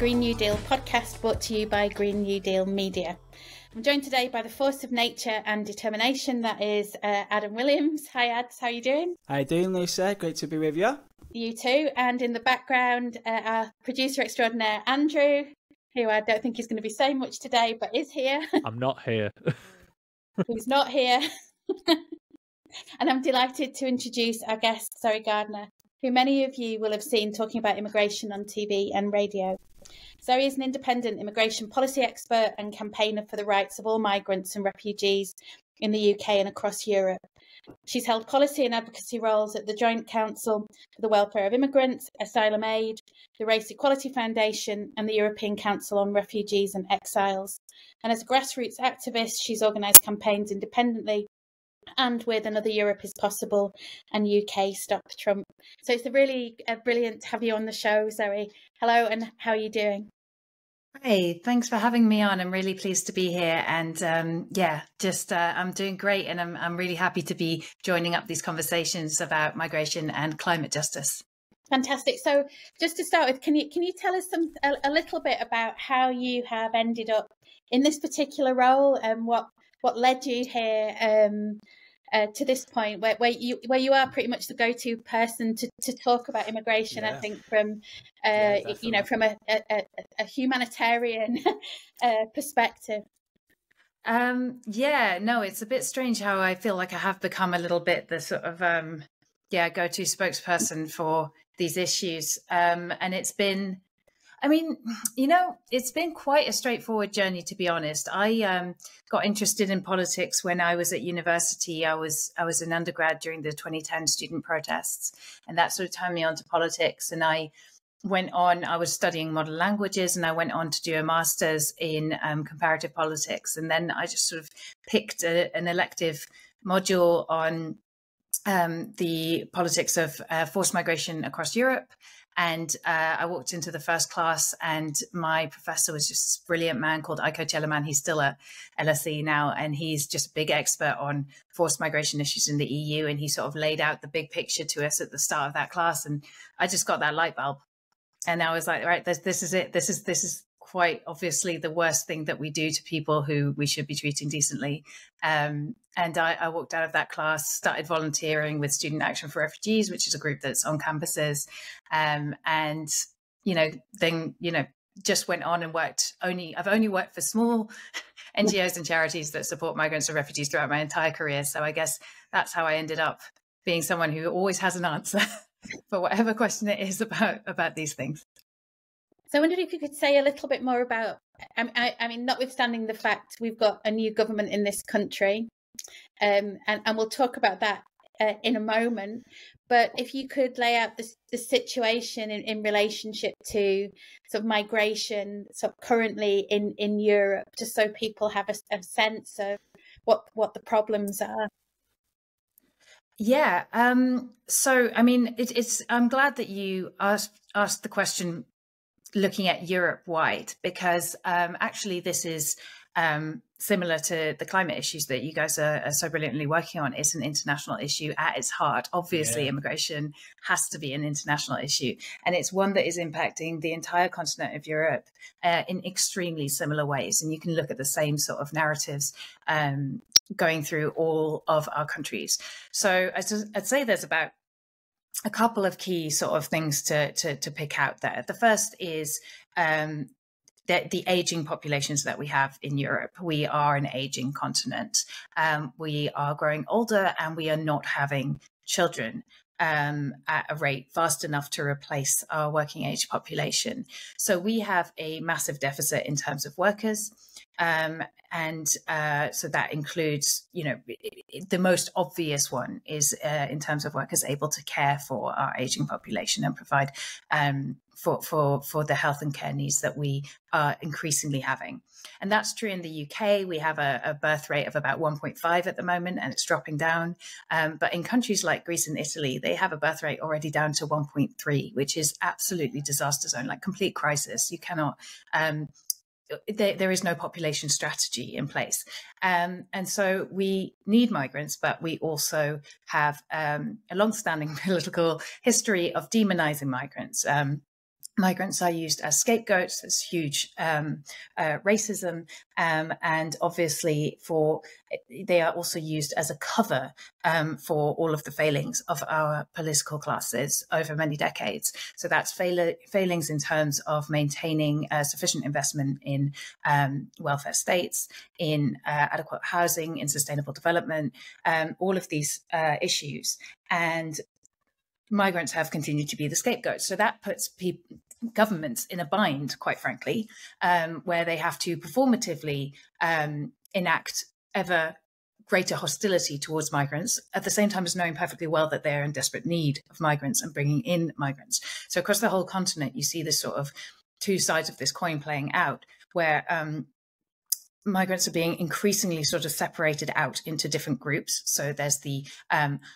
Green New Deal podcast brought to you by Green New Deal Media. I'm joined today by the force of nature and determination, that is Adam Williams. Hi Ads, how are you doing? How you doing, Lisa? Great to be with you. You too. And in the background, our producer extraordinaire, Andrew, who I don't think is going to be saying much today, but is here. I'm not here. Who's not here. And I'm delighted to introduce our guest, Zoe Gardner, who many of you will have seen talking about immigration on TV and radio. Zoe is an independent immigration policy expert and campaigner for the rights of all migrants and refugees in the UK and across Europe. She's held policy and advocacy roles at the Joint Council for the Welfare of Immigrants, Asylum, AVID, the Race Equality Foundation and the European Council on Refugees and Exiles. And as a grassroots activist, she's organised campaigns independently and with Another Europe is Possible and UK Stop Trump. So it's really brilliant to have you on the show, Zoe. Hello, and how are you doing? Hey, thanks for having me on. I'm really pleased to be here. And I'm doing great. And I'm really happy to be joining up these conversations about migration and climate justice. Fantastic. So just to start with, can you tell us a little bit about how you have ended up in this particular role and what led you here to this point where you are pretty much the go-to person to talk about immigration? Yeah. I think from from a humanitarian perspective. It's a bit strange how I feel like I have become a little bit the sort of go-to spokesperson for these issues, and it's been quite a straightforward journey, to be honest. I got interested in politics when I was at university. I was an undergrad during the 2010 student protests, and that sort of turned me on to politics. And I was studying modern languages, and I went on to do a master's in comparative politics. And then I just sort of picked an elective module on the politics of forced migration across Europe. And I walked into the first class, and my professor was just this brilliant man called Aiko Telemann. He's still at LSE now, and he's just a big expert on forced migration issues in the EU. And he sort of laid out the big picture to us at the start of that class. And I just got that light bulb. And I was like, right, this is it. This is quite obviously the worst thing that we do to people who we should be treating decently. And I walked out of that class, started volunteering with Student Action for Refugees, which is a group that's on campuses. Just went on and worked. I've only worked for small NGOs and charities that support migrants and refugees throughout my entire career. So I guess that's how I ended up being someone who always has an answer for whatever question it is about these things. So I wondered if you could say a little bit more about, I mean, notwithstanding the fact we've got a new government in this country, and we'll talk about that in a moment, but if you could lay out the situation in relationship to sort of migration sort of currently in Europe, just so people have a sense of what the problems are. Yeah. So, I mean, I'm glad that you asked the question looking at Europe-wide, because actually this is similar to the climate issues that you guys are so brilliantly working on. It's an international issue at its heart. Obviously, Immigration has to be an international issue, and it's one that is impacting the entire continent of Europe in extremely similar ways. And you can look at the same sort of narratives going through all of our countries. So I'd say there's about a couple of key sort of things to pick out there. The first is the aging populations that we have in Europe. We are an aging continent. We are growing older, and we are not having children at a rate fast enough to replace our working age population. So we have a massive deficit in terms of workers. So that includes, the most obvious one is in terms of workers able to care for our aging population and provide for the health and care needs that we are increasingly having. And that's true in the UK. We have a birth rate of about 1.5 at the moment, and it's dropping down. But in countries like Greece and Italy, they have a birth rate already down to 1.3, which is absolutely disaster zone, like complete crisis. You cannot there is no population strategy in place. And so we need migrants, but we also have a long-standing political history of demonizing migrants. migrants are used as scapegoats. There's huge racism, and obviously they are also used as a cover for all of the failings of our political classes over many decades. So that's failings in terms of maintaining sufficient investment in welfare states, in adequate housing, in sustainable development, all of these issues. And migrants have continued to be the scapegoat. So that puts governments in a bind, quite frankly, where they have to performatively enact ever greater hostility towards migrants, at the same time as knowing perfectly well that they're in desperate need of migrants and bringing in migrants. So across the whole continent, you see this sort of two sides of this coin playing out, where migrants are being increasingly sort of separated out into different groups. So there's the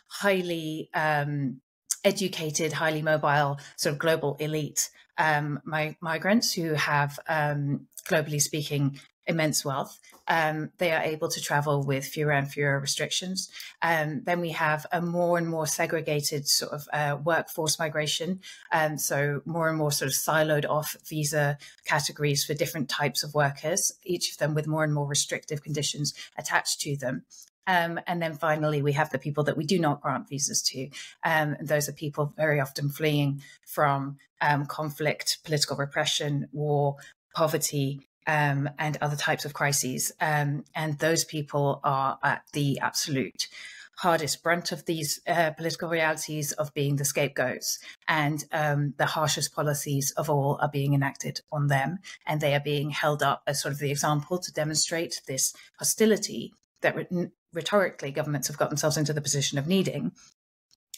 highly educated, highly mobile, sort of global elite migrants who have, globally speaking, immense wealth. They are able to travel with fewer and fewer restrictions. Then we have a more and more segregated sort of workforce migration. So more and more sort of siloed off visa categories for different types of workers, each of them with more and more restrictive conditions attached to them. And then finally, we have the people that we do not grant visas to. Those are people very often fleeing from conflict, political repression, war, poverty, and other types of crises. And those people are at the absolute hardest brunt of these political realities of being the scapegoats. And the harshest policies of all are being enacted on them. And they are being held up as sort of the example to demonstrate this hostility that rhetorically governments have got themselves into the position of needing.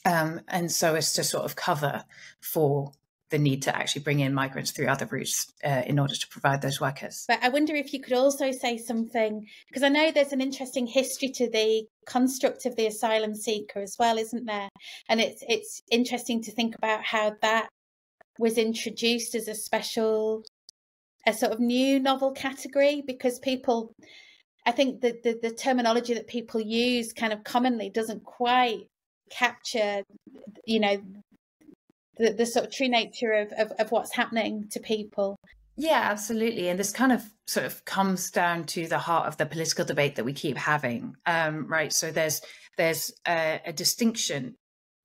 And so as to sort of cover for the need to actually bring in migrants through other routes in order to provide those workers. But I wonder if you could also say something, because I know there's an interesting history to the construct of the asylum seeker as well, isn't there? And it's interesting to think about how that was introduced as a sort of new novel category, because people, I think that the terminology that people use kind of commonly doesn't quite capture, the sort of true nature of what's happening to people. Yeah, absolutely. And this kind of sort of comes down to the heart of the political debate that we keep having, right? So there's a distinction,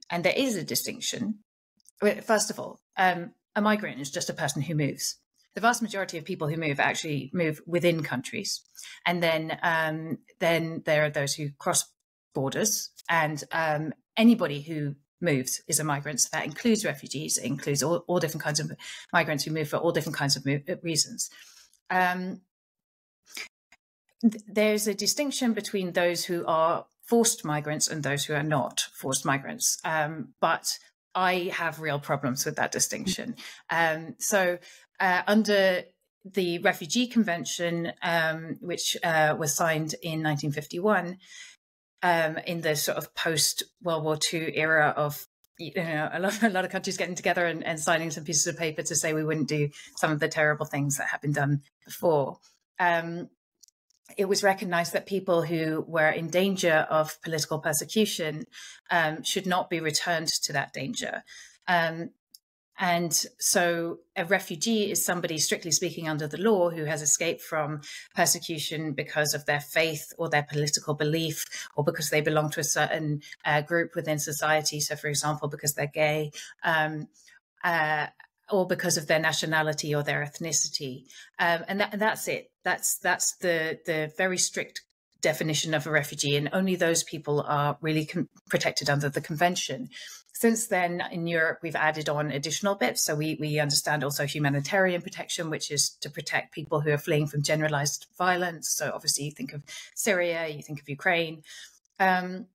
and there is a distinction. First of all, a migrant is just a person who moves. The vast majority of people who move actually move within countries. And then there are those who cross borders, and anybody who moves is a migrant. So that includes refugees. It includes all different kinds of migrants who move for all different kinds of reasons. There's a distinction between those who are forced migrants and those who are not forced migrants. But I have real problems with that distinction. So under the Refugee Convention, which was signed in 1951, in the sort of post-World War II era of, a lot of countries getting together and signing some pieces of paper to say we wouldn't do some of the terrible things that had been done before. It was recognized that people who were in danger of political persecution should not be returned to that danger. And so a refugee is somebody, strictly speaking, under the law, who has escaped from persecution because of their faith or their political belief, or because they belong to a certain group within society. So, for example, because they're gay, or because of their nationality or their ethnicity. And that's it. That's the very strict definition of a refugee, and only those people are really protected under the convention. Since then, in Europe, we've added on additional bits. So we understand also humanitarian protection, which is to protect people who are fleeing from generalized violence. So obviously you think of Syria, you think of Ukraine. And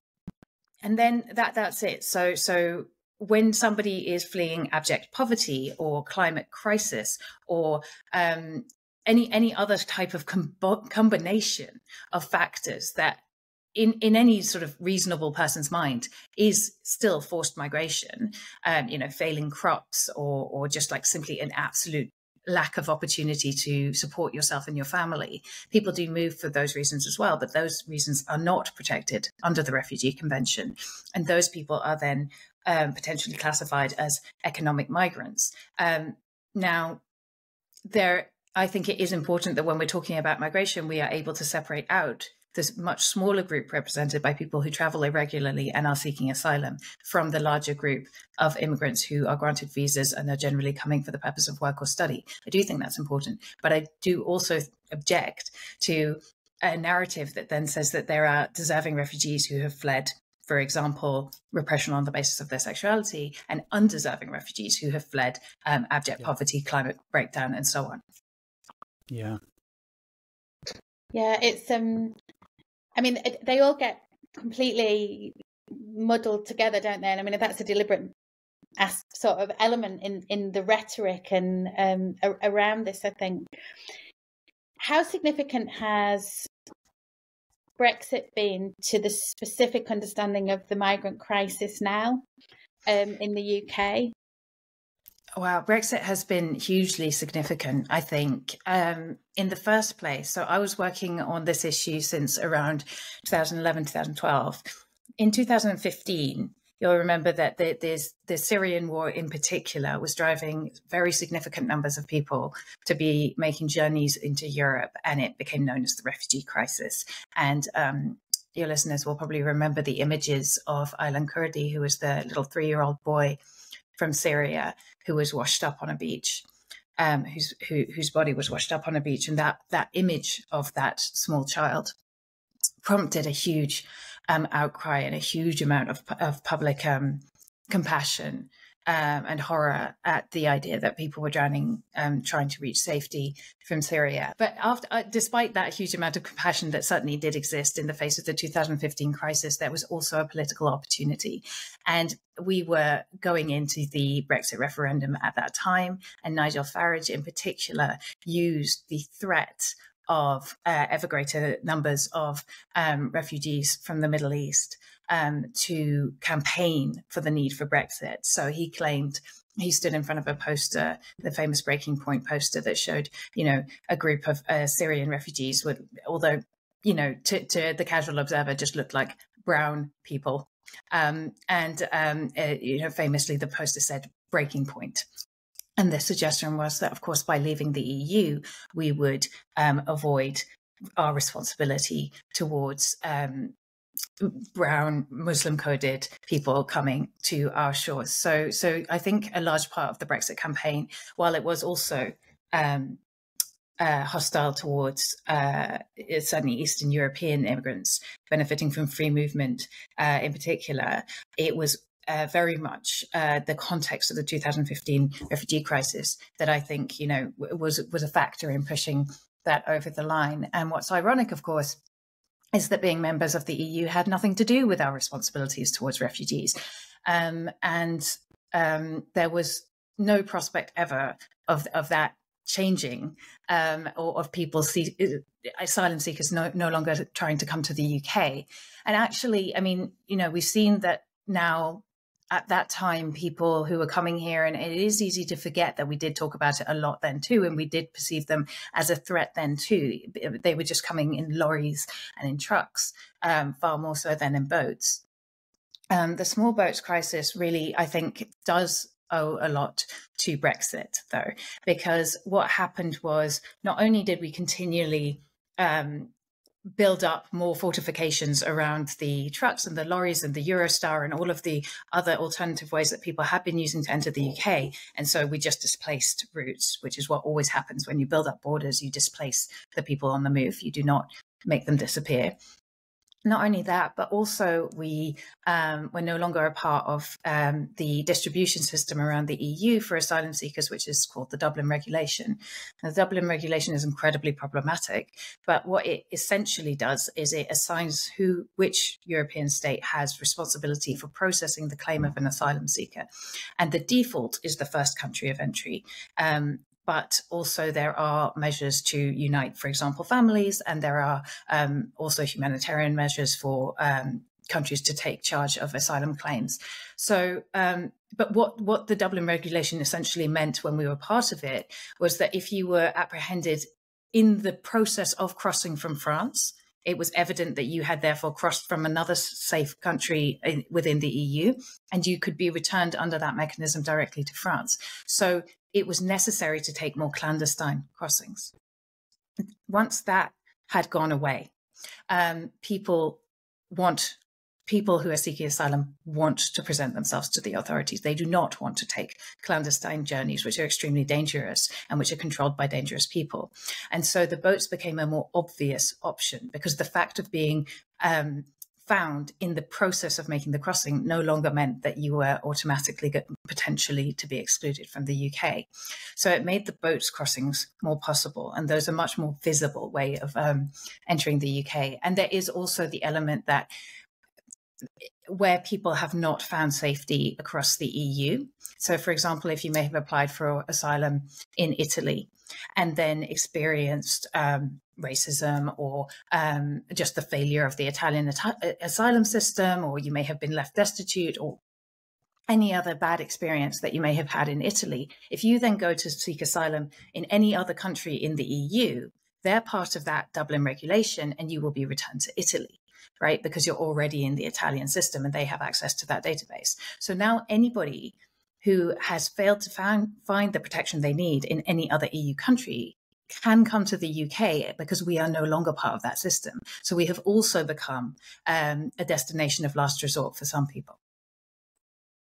then that's it. So when somebody is fleeing abject poverty or climate crisis or any other type of combination of factors that in any sort of reasonable person's mind is still forced migration, failing crops or just like simply an absolute lack of opportunity to support yourself and your family. People do move for those reasons as well, but those reasons are not protected under the Refugee Convention. And those people are then potentially classified as economic migrants. Now, I think it is important that when we're talking about migration, we are able to separate out this much smaller group represented by people who travel irregularly and are seeking asylum from the larger group of immigrants who are granted visas and are generally coming for the purpose of work or study. I do think that's important, but I do also object to a narrative that then says that there are deserving refugees who have fled, for example, repression on the basis of their sexuality, and undeserving refugees who have fled abject poverty, climate breakdown, and so on. Yeah. Yeah, it's I mean, they all get completely muddled together, don't they? And I mean, that's a deliberate sort of element in the rhetoric and around this, I think. How significant has Brexit been to the specific understanding of the migrant crisis now in the UK? Wow, Brexit has been hugely significant, I think, in the first place. So I was working on this issue since around 2011, 2012. In 2015, you'll remember that the Syrian war in particular was driving very significant numbers of people to be making journeys into Europe, and it became known as the refugee crisis. And your listeners will probably remember the images of Aylan Kurdi, who was the little 3-year-old boy from Syria who was washed up on a beach, whose body was washed up on a beach. And that image of that small child prompted a huge outcry and a huge amount of public compassion and horror at the idea that people were drowning trying to reach safety from Syria. But despite that huge amount of compassion that certainly did exist in the face of the 2015 crisis, there was also a political opportunity. And we were going into the Brexit referendum at that time, and Nigel Farage in particular used the threat of ever greater numbers of refugees from the Middle East to campaign for the need for Brexit. So he claimed, he stood in front of a poster, the famous Breaking Point poster that showed, a group of Syrian refugees would, although, to the casual observer, just looked like brown people. Famously, the poster said Breaking Point. And the suggestion was that, of course, by leaving the EU, we would avoid our responsibility towards brown Muslim-coded people coming to our shores. So I think a large part of the Brexit campaign, while it was also hostile towards certainly Eastern European immigrants benefiting from free movement in particular, it was very much the context of the 2015 refugee crisis that I think, was a factor in pushing that over the line. And what's ironic, of course, is that being members of the EU had nothing to do with our responsibilities towards refugees. There was no prospect ever of that changing, or of people asylum seekers no longer trying to come to the UK. And actually, I mean, we've seen that now. At that time, people who were coming here, and it is easy to forget that we did talk about it a lot then too, and we did perceive them as a threat then too. They were just coming in lorries and in trucks, far more so than in boats. The small boats crisis really, I think, does owe a lot to Brexit, though, because what happened was not only did we continually build up more fortifications around the trucks and the lorries and the Eurostar and all of the other alternative ways that people have been using to enter the UK. And so we just displaced routes, which is what always happens when you build up borders. You displace the people on the move. You do not make them disappear. Not only that, but also we're no longer a part of the distribution system around the EU for asylum seekers, which is called the Dublin Regulation. And the Dublin Regulation is incredibly problematic, but what it essentially does is it assigns which European state has responsibility for processing the claim of an asylum seeker. And the default is the first country of entry. But also there are measures to unite, for example, families, and there are also humanitarian measures for countries to take charge of asylum claims. So, but what the Dublin Regulation essentially meant when we were part of it was that if you were apprehended in the process of crossing from France, it was evident that you had therefore crossed from another safe country within the EU, and you could be returned under that mechanism directly to France. So it was necessary to take more clandestine crossings. Once that had gone away, people who are seeking asylum want to present themselves to the authorities. They do not want to take clandestine journeys, which are extremely dangerous and which are controlled by dangerous people. And so the boats became a more obvious option, because the fact of being found in the process of making the crossing no longer meant that you were automatically potentially to be excluded from the UK. So it made the boats crossings more possible, and those are a much more visible way of entering the UK. And there is also the element that where people have not found safety across the EU. So, for example, if you may have applied for asylum in Italy and then experienced racism or just the failure of the Italian asylum system, or you may have been left destitute, or any other bad experience that you may have had in Italy, if you then go to seek asylum in any other country in the EU, they're part of that Dublin regulation and you will be returned to Italy, right? Because you're already in the Italian system and they have access to that database. So now anybody who has failed to find the protection they need in any other EU country can come to the UK, because we are no longer part of that system. So we have also become a destination of last resort for some people.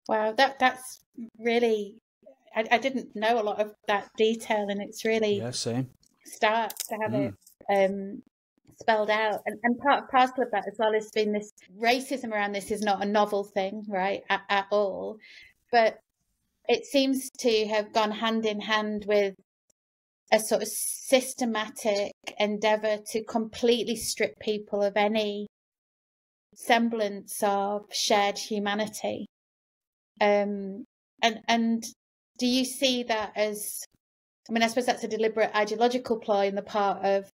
Wow, that's really, I didn't know a lot of that detail, and it's really same. Start to have it spelled out. And parcel of that as well has been this racism around this is not a novel thing, right, at all. But it seems to have gone hand in hand with a sort of systematic endeavour to completely strip people of any semblance of shared humanity. And do you see that as, I mean, I suppose that's a deliberate ideological ploy on the part of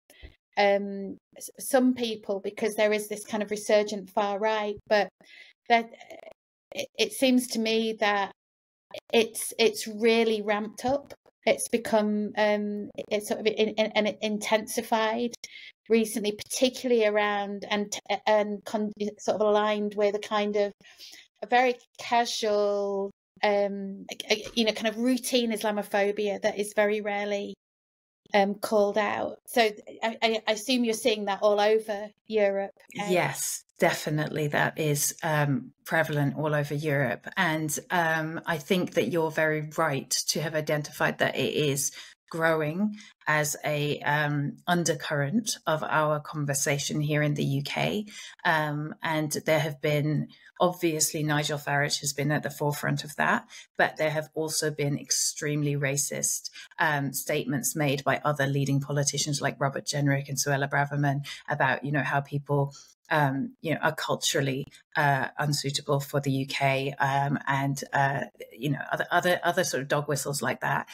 some people, because there is this kind of resurgent far right, but that it seems to me that it's really ramped up. It's become it's sort of intensified recently, particularly around and sort of aligned with a kind of a very casual, kind of routine Islamophobia that is very rarely called out. So I assume you're seeing that all over Europe. Yes, definitely. That is prevalent all over Europe. And I think that you're very right to have identified that it is growing as a undercurrent of our conversation here in the UK. And there have been, obviously, Nigel Farage has been at the forefront of that, but there have also been extremely racist statements made by other leading politicians like Robert Jenrick and Suella Braverman about, how people are culturally unsuitable for the UK, and other sort of dog whistles like that.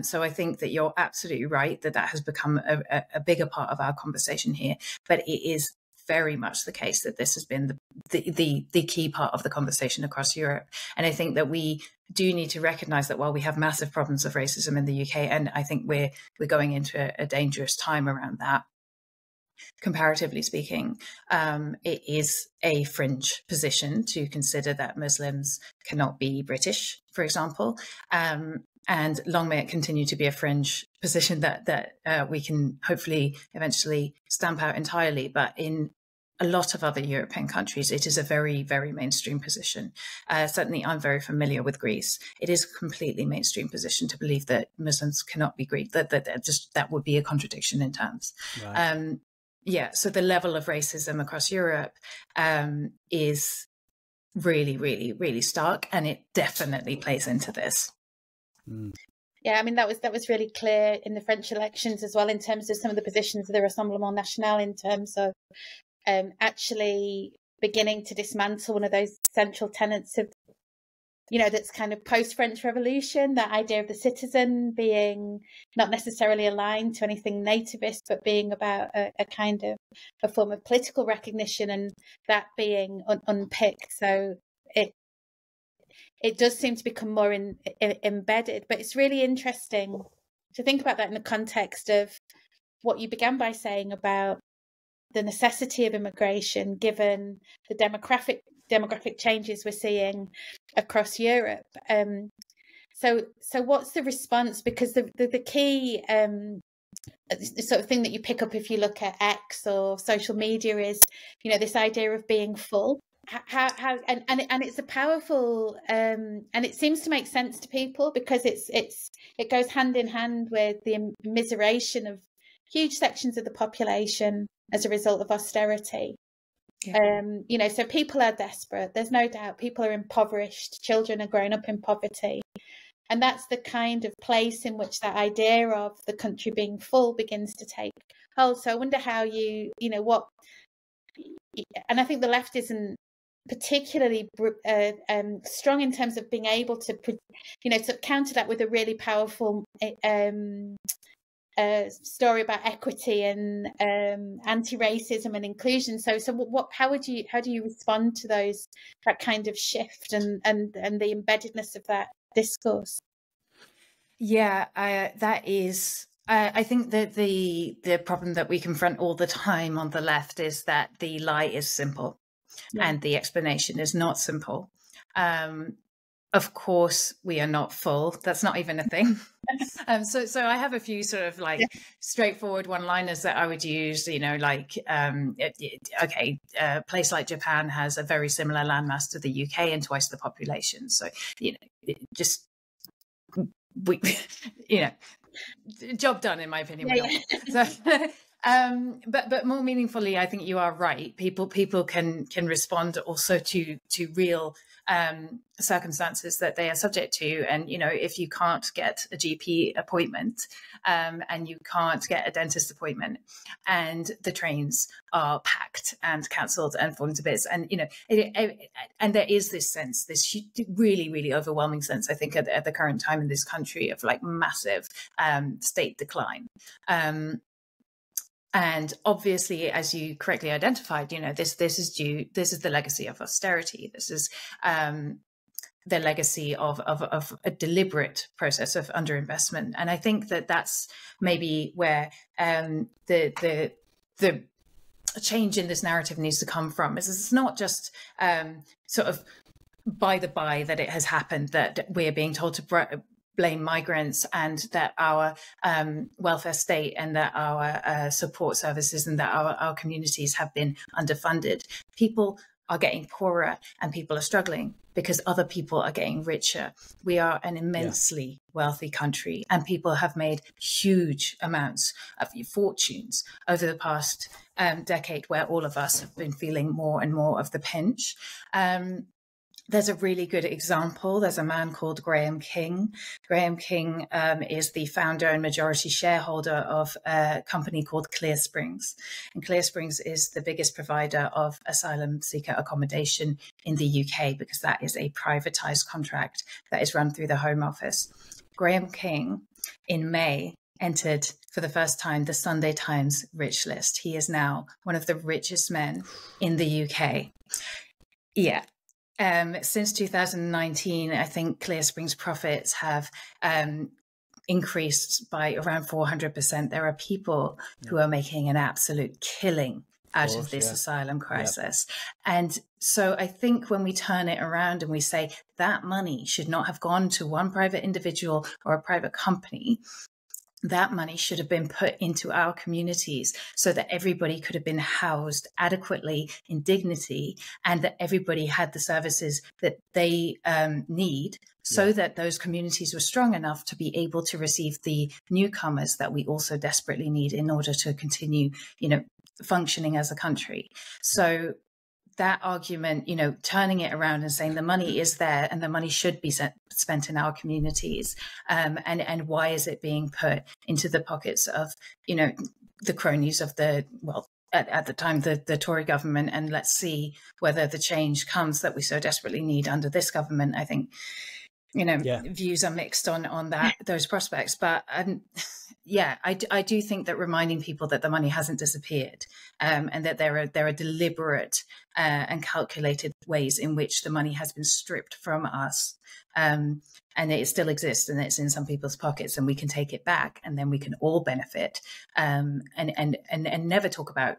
So I think that you're absolutely right that has become a bigger part of our conversation here. But it is very much the case that this has been the key part of the conversation across Europe. And I think that we do need to recognise that while we have massive problems of racism in the UK, and I think we're going into a dangerous time around that, comparatively speaking, it is a fringe position to consider that Muslims cannot be British, for example. And long may it continue to be a fringe position that we can hopefully eventually stamp out entirely. But in a lot of other European countries, it is a very, very mainstream position. Certainly, I'm very familiar with Greece. It is a completely mainstream position to believe that Muslims cannot be Greek. That would be a contradiction in terms. Right. So the level of racism across Europe is really, really, really stark, and it definitely plays into this. Yeah, I mean, that was really clear in the French elections as well, in terms of some of the positions of the Rassemblement National, in terms of actually beginning to dismantle one of those central tenets of, that's kind of post-French Revolution, that idea of the citizen being not necessarily aligned to anything nativist, but being about a kind of a form of political recognition, and that being unpicked. So it does seem to become more embedded. But it's really interesting to think about that in the context of what you began by saying about the necessity of immigration, given the demographic changes we're seeing across Europe. So what's the response? Because the key the sort of thing that you pick up if you look at X or social media is, this idea of being full. How and it's a powerful and it seems to make sense to people, because it goes hand in hand with the immiseration of huge sections of the population as a result of austerity. Yeah. So people are desperate. There's no doubt. People are impoverished. Children are growing up in poverty. And that's the kind of place in which that idea of the country being full begins to take hold. So I wonder how what, and I think the left isn't particularly strong in terms of being able to, to counter that with a really powerful story about equity and anti-racism and inclusion. So how do you respond to that kind of shift and the embeddedness of that discourse? Yeah, that is. I think that the problem that we confront all the time on the left is that the lie is simple, and the explanation is not simple. Of course, we are not full. That's not even a thing. So I have a few sort of straightforward one-liners that I would use. A place like Japan has a very similar landmass to the UK and twice the population. So job done, in my opinion. So, but more meaningfully, I think you are right. People can respond also to real circumstances that they are subject to. And, if you can't get a GP appointment and you can't get a dentist appointment and the trains are packed and cancelled and falling to bits, and, and there is this sense, this really, really overwhelming sense, I think, at the current time in this country of massive state decline. And obviously, as you correctly identified, this is the legacy of austerity. This is the legacy of a deliberate process of underinvestment. And I think that that's maybe where the change in this narrative needs to come from. It's not just sort of by the by that it has happened, that we're being told to blame migrants and that our welfare state and that our support services and that our communities have been underfunded. People are getting poorer and people are struggling because other people are getting richer. We are an immensely wealthy country, and people have made huge amounts of fortunes over the past decade, where all of us have been feeling more and more of the pinch. There's a really good example. There's a man called Graham King. Graham King is the founder and majority shareholder of a company called Clear Springs. And Clear Springs is the biggest provider of asylum seeker accommodation in the UK, because that is a privatized contract that is run through the Home Office. Graham King, in May, entered for the first time the Sunday Times rich list. He is now one of the richest men in the UK. Yeah. Since 2019, I think Clear Springs profits have increased by around 400%. There are people who are making an absolute killing out of this asylum crisis. And so I think when we turn it around and we say that money should not have gone to one private individual or a private company, that money should have been put into our communities so that everybody could have been housed adequately in dignity, and that everybody had the services that they need, so that those communities were strong enough to be able to receive the newcomers that we also desperately need in order to continue, functioning as a country. So that argument, turning it around and saying the money is there and the money should be spent in our communities, and why is it being put into the pockets of, the cronies of the, at the time, the Tory government, and let's see whether the change comes that we so desperately need under this government. I think, views are mixed on those prospects, but I do think that reminding people that the money hasn't disappeared, and that there are deliberate and calculated ways in which the money has been stripped from us, and it still exists, and it's in some people's pockets, and we can take it back, and then we can all benefit, and never talk about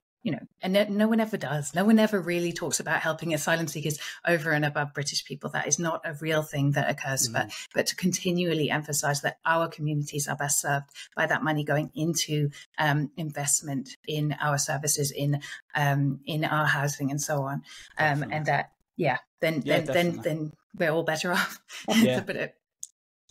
and no one ever does. No one ever really talks about helping asylum seekers over and above British people. That is not a real thing that occurs. But to continually emphasize that our communities are best served by that money going into investment in our services, in our housing and so on, and that then we're all better off. Yeah, to put it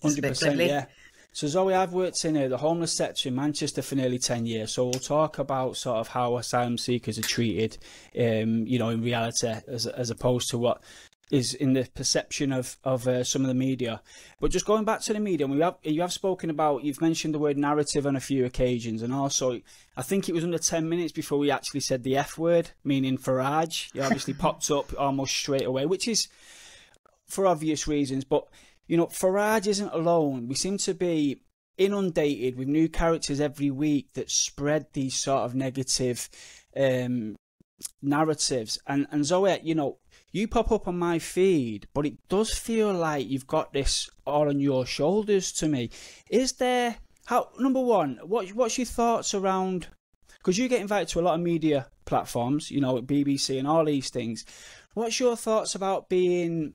100%. Yeah. So Zoe, I've worked in the homeless sector in Manchester for nearly 10 years. So we'll talk about sort of how asylum seekers are treated, in reality, as opposed to what is in the perception of some of the media. But just going back to the media, you have spoken about, you've mentioned the word narrative on a few occasions, and also I think it was under 10 minutes before we actually said the F word, meaning Farage. It obviously popped up almost straight away, which is for obvious reasons. But Farage isn't alone. We seem to be inundated with new characters every week that spread these sort of negative narratives. And Zoe, you pop up on my feed, but it does feel like you've got this all on your shoulders to me. Is there, number one, what's your thoughts around, because you get invited to a lot of media platforms, BBC and all these things. What's your thoughts about being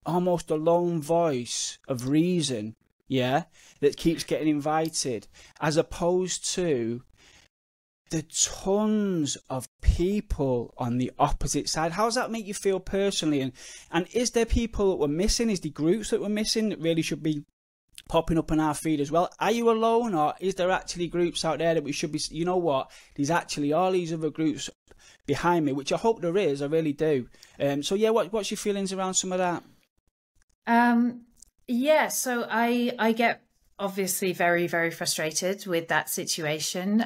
almost a lone voice of reason, that keeps getting invited, as opposed to the tons of people on the opposite side? How does that make you feel personally? And is there people that we're missing? Is there groups that we're missing that really should be popping up on our feed as well? Are you alone, or is there actually groups out there that we should be, there's actually all these other groups behind me, which I hope there is, I really do. What's your feelings around some of that? So I get obviously very, very frustrated with that situation.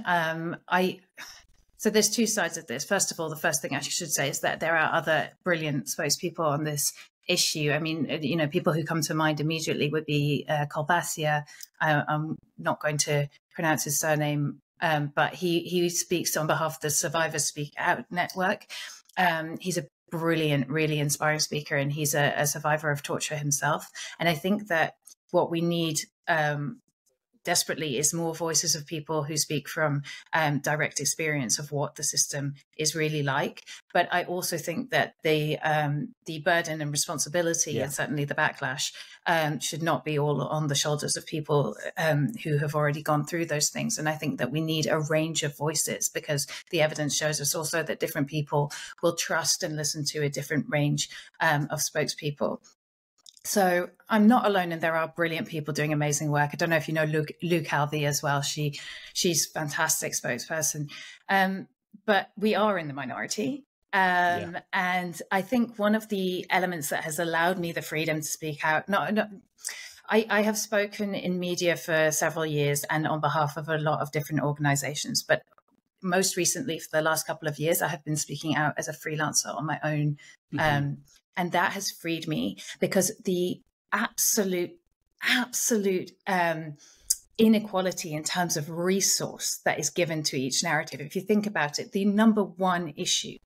So there's two sides of this. First of all, the first thing I should say is that there are other brilliant spokespeople on this issue. I mean, people who come to mind immediately would be Kolbasia. I'm not going to pronounce his surname, but he speaks on behalf of the Survivors Speak Out network. He's a brilliant, really inspiring speaker, and he's a survivor of torture himself. And I think that what we need desperately is more voices of people who speak from direct experience of what the system is really like. But I also think that the burden and responsibility, and certainly the backlash, should not be all on the shoulders of people who have already gone through those things. And I think that we need a range of voices, because the evidence shows us also that different people will trust and listen to a different range of spokespeople. So I'm not alone, and there are brilliant people doing amazing work. I don't know if you know Luke Halvey as well. She's a fantastic spokesperson. But we are in the minority. And I think one of the elements that has allowed me the freedom to speak out, I have spoken in media for several years and on behalf of a lot of different organizations. But most recently, for the last couple of years, I have been speaking out as a freelancer on my own. And that has freed me, because the absolute inequality in terms of resource that is given to each narrative. If you think about it, the number one issue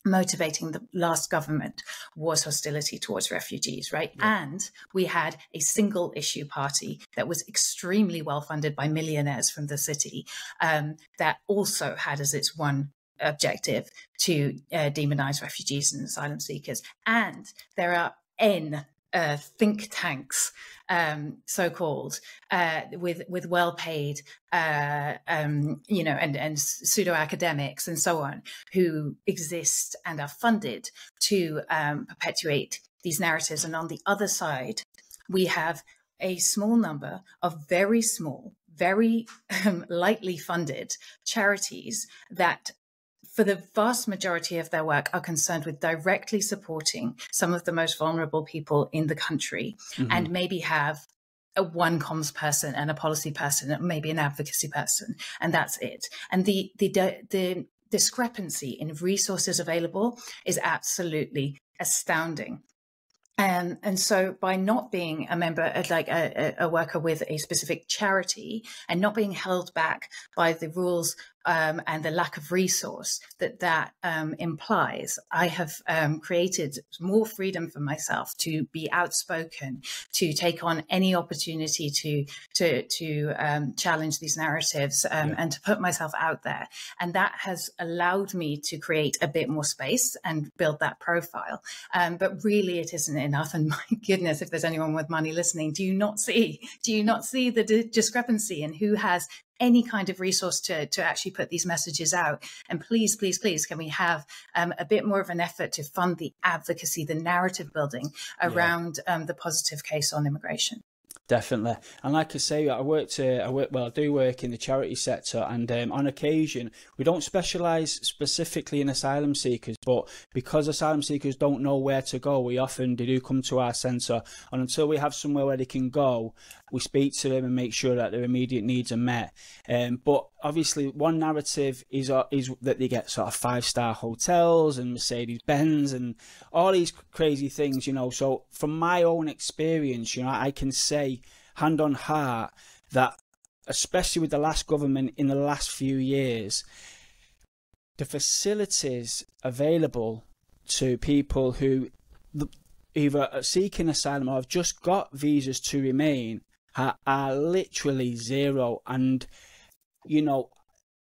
motivating the last government was hostility towards refugees, right? And we had a single issue party that was extremely well funded by millionaires from the city, that also had as its one objective to demonize refugees and asylum seekers. And there are think tanks, so-called, with well-paid, and pseudo academics and so on, who exist and are funded to perpetuate these narratives. And on the other side, we have a small number of very small, very lightly funded charities that, for the vast majority of their work, are concerned with directly supporting some of the most vulnerable people in the country, and maybe have a one comms person and a policy person, and maybe an advocacy person, and that's it. And the discrepancy in resources available is absolutely astounding. And so by not being a member, like a worker with a specific charity, and not being held back by the rules and the lack of resource that implies, I have created more freedom for myself to be outspoken, to take on any opportunity to challenge these narratives, and to put myself out there. And that has allowed me to create a bit more space and build that profile. But really, it isn't enough. And my goodness, if there's anyone with money listening, do you not see the discrepancy in who has any kind of resource to actually put these messages out? And please, please, please, can we have a bit more of an effort to fund the advocacy, the narrative building around the positive case on immigration? Definitely. And like I say, I do work in the charity sector, and on occasion, we don't specialise specifically in asylum seekers, but because asylum seekers don't know where to go, they do come to our centre, and until we have somewhere where they can go, we speak to them and make sure that their immediate needs are met. But obviously, one narrative is that they get sort of 5-star hotels and Mercedes-Benz and all these crazy things, you know. So from my own experience, you know, I can say hand on heart that, especially with the last government in the last few years, the facilities available to people who either are seeking asylum or have just got visas to remain are literally zero. And, you know,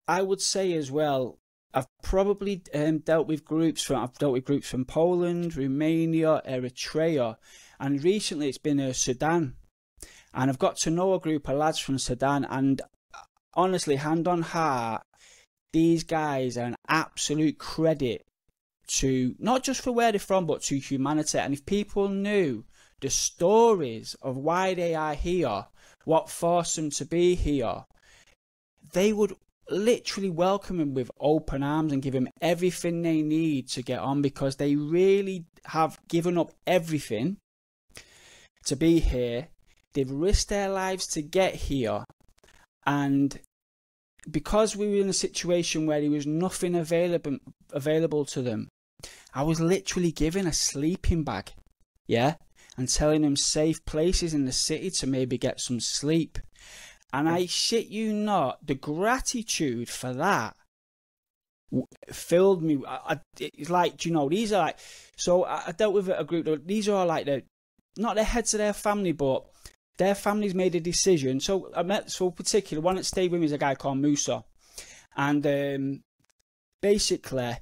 I would say as well, I've probably dealt with groups from Poland, Romania, Eritrea, and recently it's been Sudan. And I've got to know a group of lads from Sudan, and honestly, hand on heart, these guys are an absolute credit to, not just for where they're from, but to humanity. And if people knew the stories of why they are here, what forced them to be here, they would literally welcome them with open arms and give them everything they need to get on, because they really have given up everything to be here. They've risked their lives to get here, and because we were in a situation where there was nothing available to them, I was literally given a sleeping bag, and telling them safe places in the city to maybe get some sleep. And I shit you not, the gratitude for that filled me. It's like, you know, these are like, so I dealt with a group, these are like not the heads of their family, but their families made a decision. So particular one that stayed with me is a guy called Musa. And basically,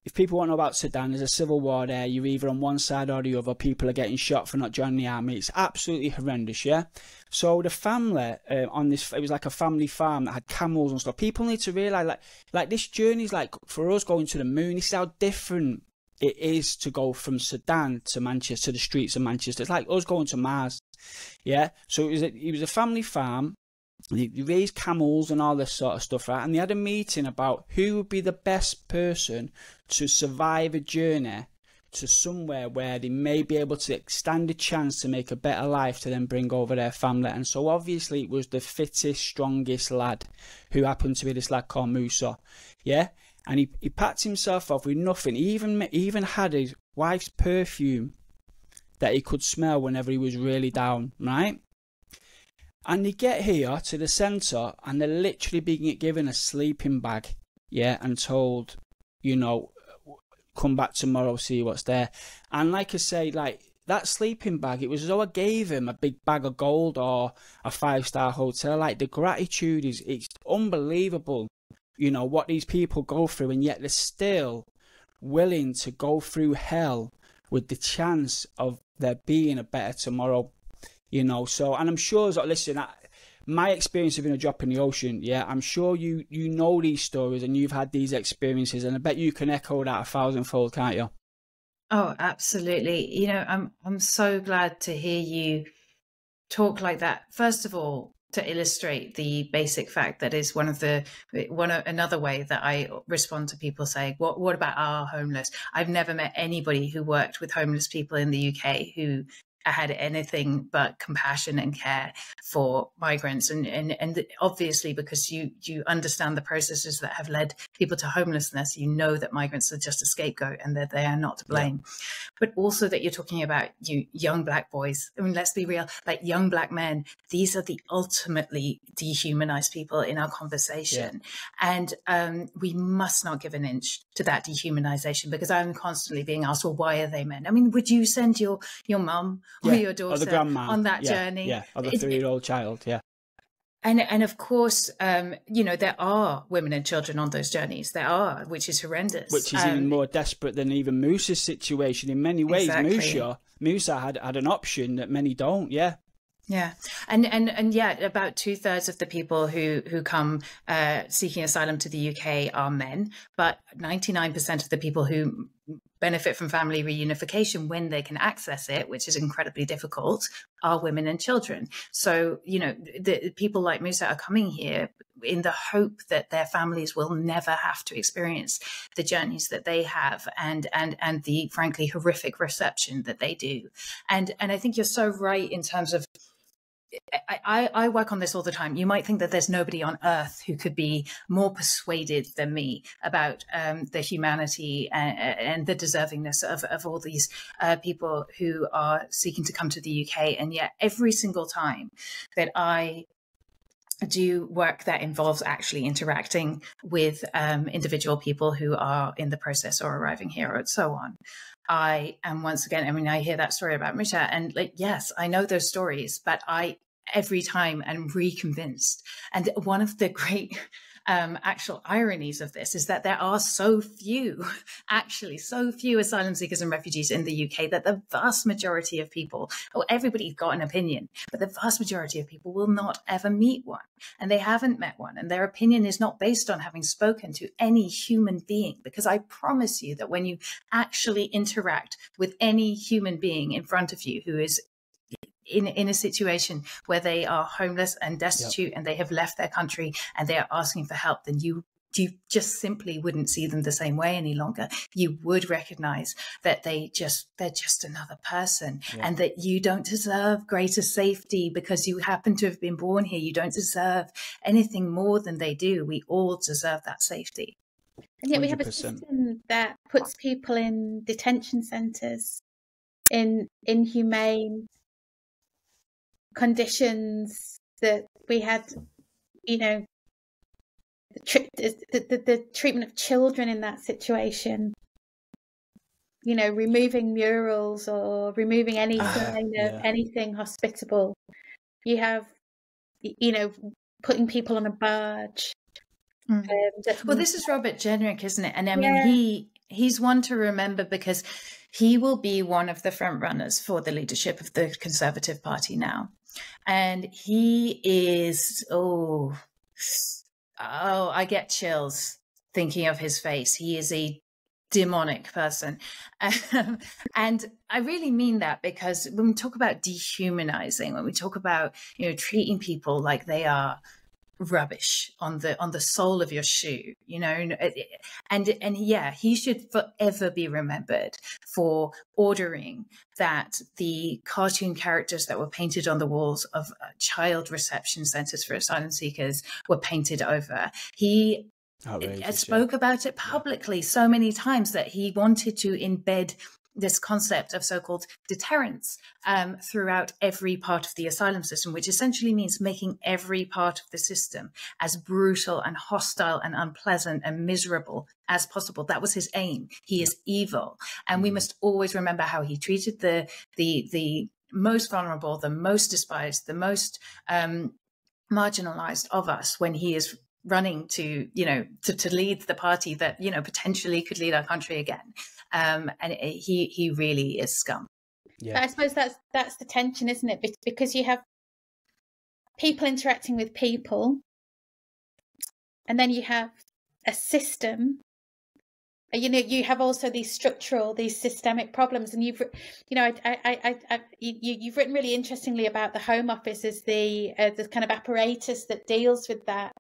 if people want to know about Sudan, there's a civil war there. You're either on one side or the other. People are getting shot for not joining the army. It's absolutely horrendous, yeah? So the family on this, it was like a family farm that had camels and stuff. People need to realise, like this journey is like, for us going to the moon, this is how different it is to go from Sudan to Manchester, to the streets of Manchester. It's like us going to Mars, yeah? So it was a family farm. They raised camels and all this sort of stuff, right? And they had a meeting about who would be the best person to survive a journey to somewhere where they may be able to stand a chance to make a better life to then bring over their family. And so obviously it was the fittest, strongest lad, who happened to be this lad called Musa, yeah? And he packed himself off with nothing. He even had his wife's perfume that he could smell whenever he was really down, right? And they get here to the centre and they're literally being given a sleeping bag, yeah, and told, you know, come back tomorrow, see what's there. And like I say, like that sleeping bag, it was as though I gave him a big bag of gold or a 5-star hotel. Like the gratitude it's unbelievable, you know, what these people go through, and yet they're still willing to go through hell with the chance of there being a better tomorrow. You know, so, and I'm sure, listen, my experience of being a drop in the ocean, yeah, I'm sure you know these stories and you've had these experiences, and I bet you can echo that 1,000-fold, can't you? Oh, absolutely. You know, I'm so glad to hear you talk like that. First of all, to illustrate the basic fact that is another way that I respond to people saying, what about our homeless? I've never met anybody who worked with homeless people in the UK who I had anything but compassion and care for migrants, and obviously because you understand the processes that have led people to homelessness, you know that migrants are just a scapegoat and that they are not to blame. Yeah. But also that you're talking about young black boys. I mean, let's be real, like young black men, these are the ultimately dehumanized people in our conversation. Yeah. And we must not give an inch to that dehumanization, because I'm constantly being asked, well, why are they men? I mean, would you send your mum or your daughter or the grandma on that journey? Yeah, or the 3-year-old child, yeah. And of course, there are women and children on those journeys. There are, which is horrendous. Which is even more desperate than even Musa's situation in many ways. Exactly. Musa had an option that many don't, yeah. Yeah. And yet about 2/3 of the people who come seeking asylum to the UK are men, but 99% of the people who benefit from family reunification when they can access it, which is incredibly difficult, are women and children. So, the people like Musa are coming here in the hope that their families will never have to experience the journeys that they have and the frankly horrific reception that they do. And I think you're so right in terms of, I work on this all the time. You might think that there's nobody on earth who could be more persuaded than me about the humanity and the deservingness of all these people who are seeking to come to the UK. And yet every single time that I do work that involves actually interacting with individual people who are in the process or arriving here and so on, I am once again, I mean, I hear that story about Misha, and yes, I know those stories, but I every time am reconvinced. And one of the great actual ironies of this is that there are so few asylum seekers and refugees in the UK that the vast majority of people, everybody's got an opinion, but the vast majority of people will not ever meet one, and they haven't met one, and their opinion is not based on having spoken to any human being, because I promise you that when you actually interact with any human being in front of you who is in a situation where they are homeless and destitute, and they have left their country and they are asking for help, then you just simply wouldn't see them the same way any longer. You would recognize that they're just another person, and that you don't deserve greater safety because you happen to have been born here. You don't deserve anything more than they do. We all deserve that safety. And yet we have a system that puts people in detention centres, in inhumane conditions, that we had, the treatment of children in that situation, removing murals or removing anything hospitable. You have, putting people on a barge. Well, this is Robert Jenrick, isn't it? And I mean, he's one to remember, because he will be one of the front runners for the leadership of the Conservative Party now. And he is, I get chills thinking of his face. He is a demonic person. And I really mean that, because when we talk about dehumanizing, when we talk about, treating people like they are rubbish on the sole of your shoe, and he should forever be remembered for ordering that the cartoon characters that were painted on the walls of child reception centers for asylum seekers were painted over. He spoke about it publicly so many times that he wanted to embed this concept of so-called deterrence throughout every part of the asylum system, which essentially means making every part of the system as brutal and hostile and unpleasant and miserable as possible. That was his aim. He is evil. And we must always remember how he treated the most vulnerable, the most despised, the most marginalized of us when he is running to lead the party that, potentially could lead our country again. And he really is scum. Yeah. I suppose that's the tension, isn't it? Because you have people interacting with people, and then you have a system. You have also these structural, these systemic problems, and you've written really interestingly about the Home Office as the kind of apparatus that deals with that,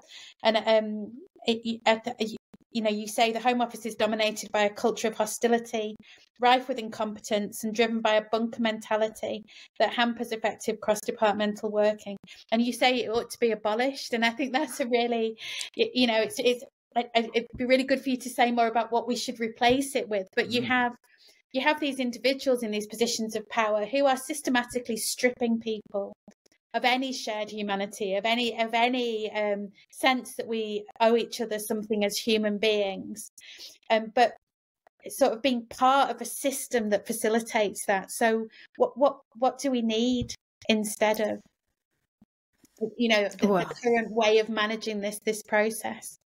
and you know, you say the Home Office is dominated by a culture of hostility, rife with incompetence and driven by a bunker mentality that hampers effective cross-departmental working. And you say it ought to be abolished. And I think that's a really, you know, it'd be really good for you to say more about what we should replace it with. But you have these individuals in these positions of power who are systematically stripping people of any shared humanity, of any sense that we owe each other something as human beings, but sort of being part of a system that facilitates that. So what do we need instead of, you know, the current way of managing this process?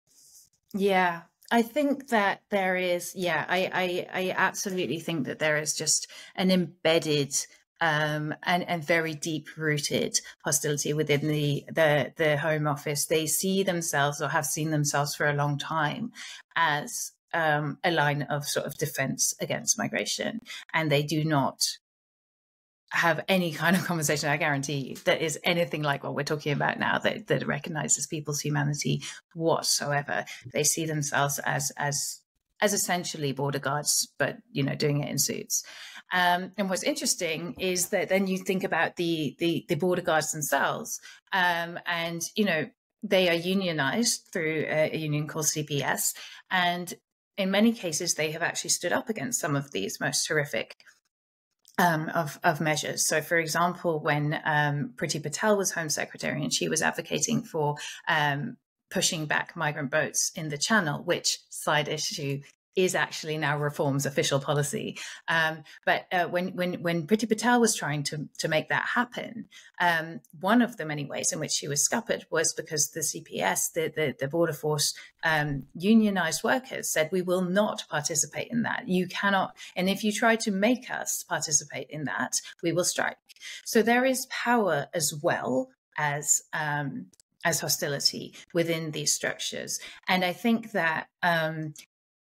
Yeah, I think that there is, I absolutely think that there is just an embedded and very deep-rooted hostility within the Home Office. They see themselves, or have seen themselves for a long time, as a line of sort of defense against migration, and they do not have any kind of conversation, I guarantee you, that is anything like what we're talking about now, that recognizes people's humanity whatsoever. They see themselves as essentially border guards, but, you know, doing it in suits. And what's interesting is that then you think about the border guards themselves, and, you know, they are unionized through a union called CPS. And in many cases, they have actually stood up against some of these most horrific of measures. So, for example, when Priti Patel was Home Secretary and she was advocating for pushing back migrant boats in the Channel, which, side issue, is actually now Reform's official policy. But when Priti Patel was trying to make that happen, one of the many ways in which she was scuppered was because the CPS, the border force, unionized workers said, we will not participate in that. You cannot, and if you try to make us participate in that, we will strike. So there is power as well as hostility within these structures. And I think that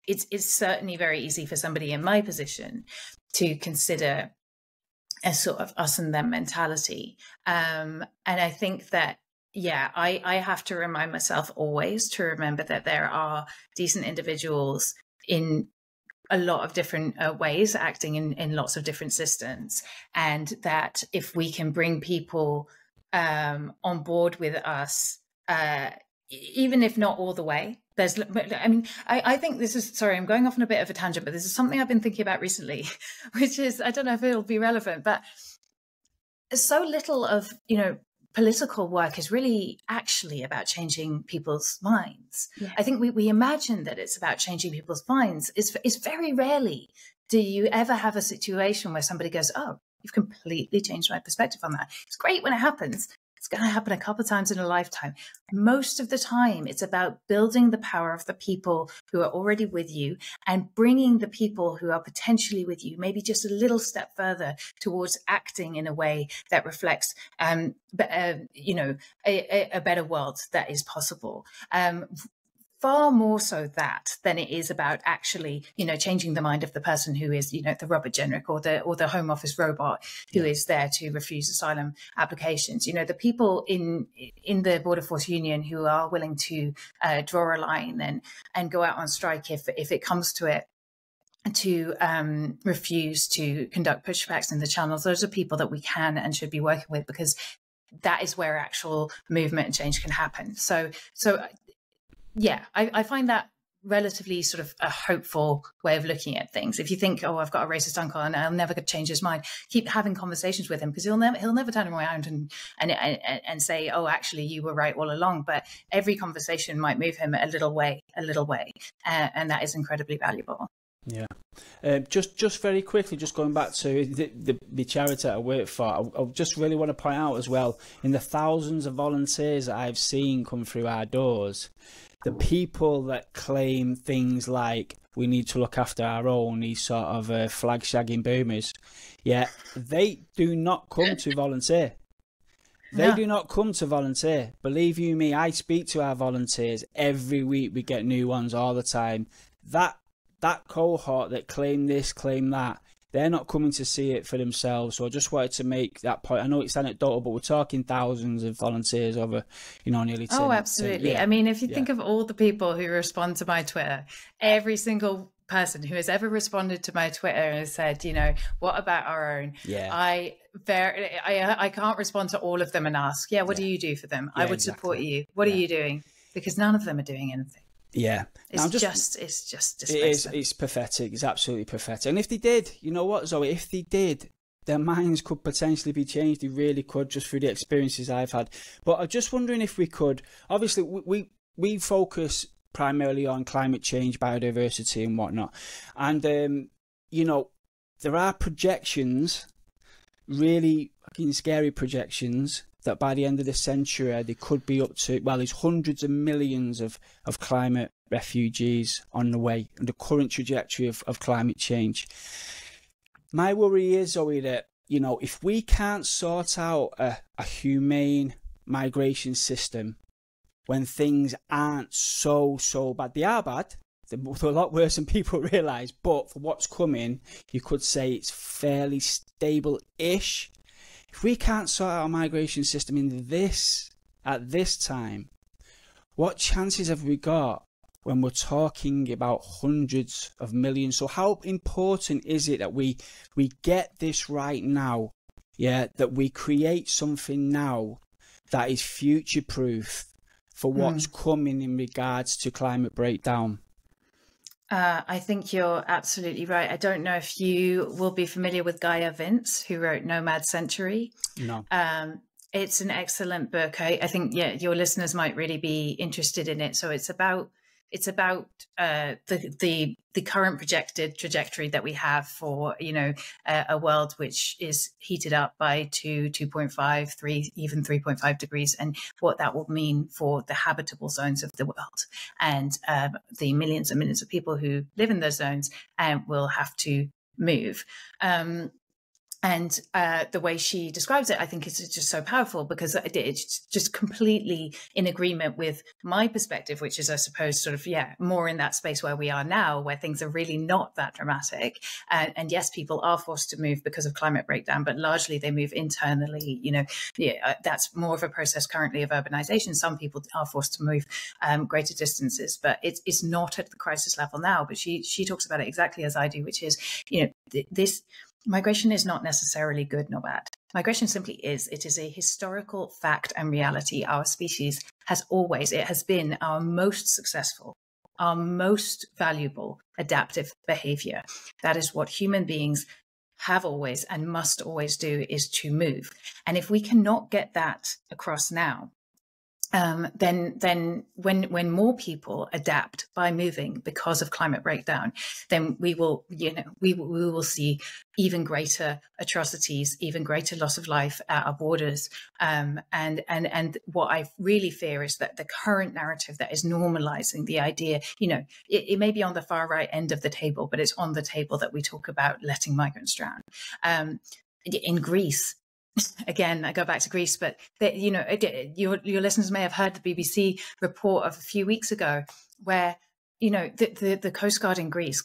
it's certainly very easy for somebody in my position to consider a sort of us and them mentality. And I think that, I have to remind myself always to remember that there are decent individuals in a lot of different ways, acting in lots of different systems. And that if we can bring people on board with us, even if not all the way, I think this is, sorry, I'm going off on a bit of a tangent, but this is something I've been thinking about recently, which is, I don't know if it'll be relevant, but so little of, you know, political work is really actually about changing people's minds. Yeah. I think we imagine that it's about changing people's minds. It's very rarely do you ever have a situation where somebody goes, oh, you've completely changed my perspective on that. It's great when it happens. It's going to happen a couple of times in a lifetime. Most of the time, it's about building the power of the people who are already with you and bringing the people who are potentially with you maybe just a little step further towards acting in a way that reflects, a better world that is possible. Far more so that than it is about actually, you know, changing the mind of the person who is, you know, the Robert Jenrick or the Home Office robot who is there to refuse asylum applications. You know, the people in the Border Force Union who are willing to draw a line and go out on strike if it comes to it, to refuse to conduct pushbacks in the channels. Those are people that we can and should be working with, because that is where actual movement and change can happen. So yeah, I find that relatively sort of a hopeful way of looking at things. If you think, oh, I've got a racist uncle and I'll never change his mind, keep having conversations with him, because he'll never turn around and say, oh, actually, you were right all along. But every conversation might move him a little way, and that is incredibly valuable. Yeah. Just very quickly, just going back to the charity I work for, I just really want to point out as well, in the thousands of volunteers that I've seen come through our doors, the people that claim things like we need to look after our own, these sort of flag-shagging boomers, they do not come to volunteer. They do not come to volunteer. Believe you me, I speak to our volunteers every week. We get new ones all the time. That cohort that claim this, claim that, They're not coming to see it for themselves. So I just wanted to make that point. I know it's anecdotal, but we're talking thousands of volunteers over, nearly 10. Oh, absolutely. Yeah. I mean, if you think of all the people who respond to my Twitter, every single person who has ever responded to my Twitter and has said, what about our own? Yeah. I can't respond to all of them and ask, what do you do for them? I would support you. What are you doing? Because none of them are doing anything. Yeah. It's just disgraceful. It's pathetic. It's absolutely pathetic. And if they did, you know what, Zoe, if they did, their minds could potentially be changed. They really could, just through the experiences I've had. But I'm just wondering if we could, obviously we focus primarily on climate change, biodiversity and whatnot. And, there are projections, really fucking scary projections, that by the end of the century, they could be up to, there's hundreds of millions of climate refugees on the way, and the current trajectory of climate change. My worry is, Zoe, that, if we can't sort out a humane migration system when things aren't so bad, they are bad, they're a lot worse than people realise, but for what's coming, you could say it's fairly stable-ish. If we can't sort out a migration system at this time, what chances have we got when we're talking about hundreds of millions? So how important is it that we get this right now? Yeah, that we create something now that is future-proof for what's coming in regards to climate breakdown. I think you're absolutely right. I don't know if you will be familiar with Gaia Vince, who wrote Nomad Century. No. It's an excellent book. I think, your listeners might really be interested in it. So it's about the current projected trajectory that we have for, a world which is heated up by 2.5, 3, even 3.5 degrees, and what that will mean for the habitable zones of the world and the millions and millions of people who live in those zones and will have to move. And the way she describes it, I think is just so powerful, because it's just completely in agreement with my perspective, which is, I suppose, sort of, more in that space where we are now, where things are really not that dramatic. And yes, people are forced to move because of climate breakdown, but largely they move internally. That's more of a process currently of urbanization. Some people are forced to move greater distances, but it's not at the crisis level now. But she talks about it exactly as I do, which is, this migration is not necessarily good nor bad. Migration simply is. It is a historical fact and reality. Our species has been our most successful, our most valuable adaptive behavior. That is what human beings have always and must always do, is to move. And if we cannot get that across now, then when more people adapt by moving because of climate breakdown, then we will see even greater atrocities, even greater loss of life at our borders. And what I really fear is that the current narrative that is normalizing the idea, it may be on the far right end of the table, but it's on the table that we talk about letting migrants drown. In Greece, again, I go back to Greece, but your listeners may have heard the BBC report of a few weeks ago where, the Coast Guard in Greece,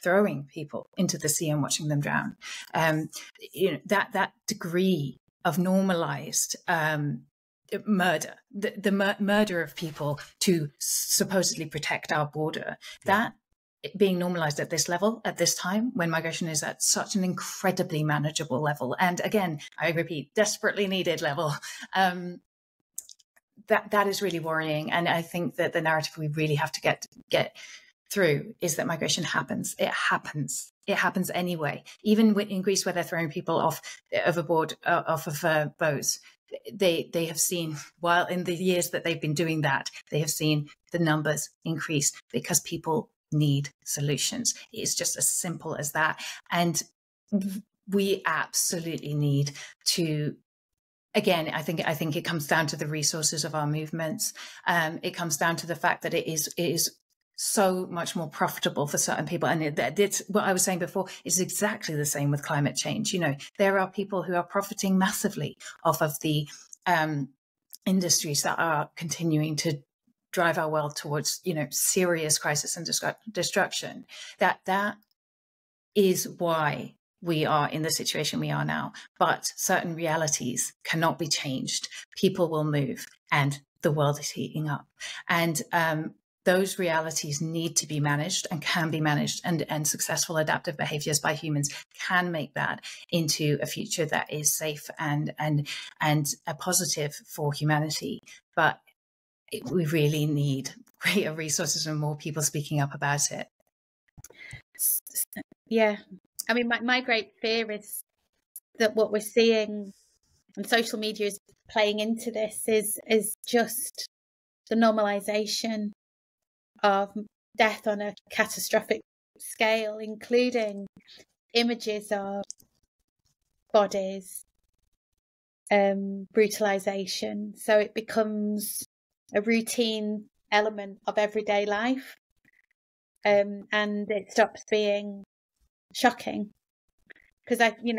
throwing people into the sea and watching them drown. That degree of normalized murder, the murder of people to supposedly protect our border, that being normalized at this level, at this time, when migration is at such an incredibly manageable level, and again, I repeat, desperately needed level, that is really worrying. And I think that the narrative we really have to get through is that migration happens. It happens anyway. Even in Greece, where they're throwing people off of boats, they have seen, while in the years that they've been doing that, they have seen the numbers increase because people need solutions. It's just as simple as that. And we absolutely need to, again, I think it comes down to the resources of our movements. It comes down to the fact that it is so much more profitable for certain people. And it's what I was saying before is exactly the same with climate change. There are people who are profiting massively off of the industries that are continuing to drive our world towards, serious crisis and destruction. That is why we are in the situation we are now. But certain realities cannot be changed. People will move and the world is heating up. And those realities need to be managed and can be managed, and successful adaptive behaviors by humans can make that into a future that is safe and a positive for humanity. But we really need greater resources and more people speaking up about it. Yeah. I mean, my great fear is that what we're seeing, and social media is playing into this, is just the normalization of death on a catastrophic scale, including images of bodies, brutalization. So it becomes a routine element of everyday life, and it stops being shocking, because I think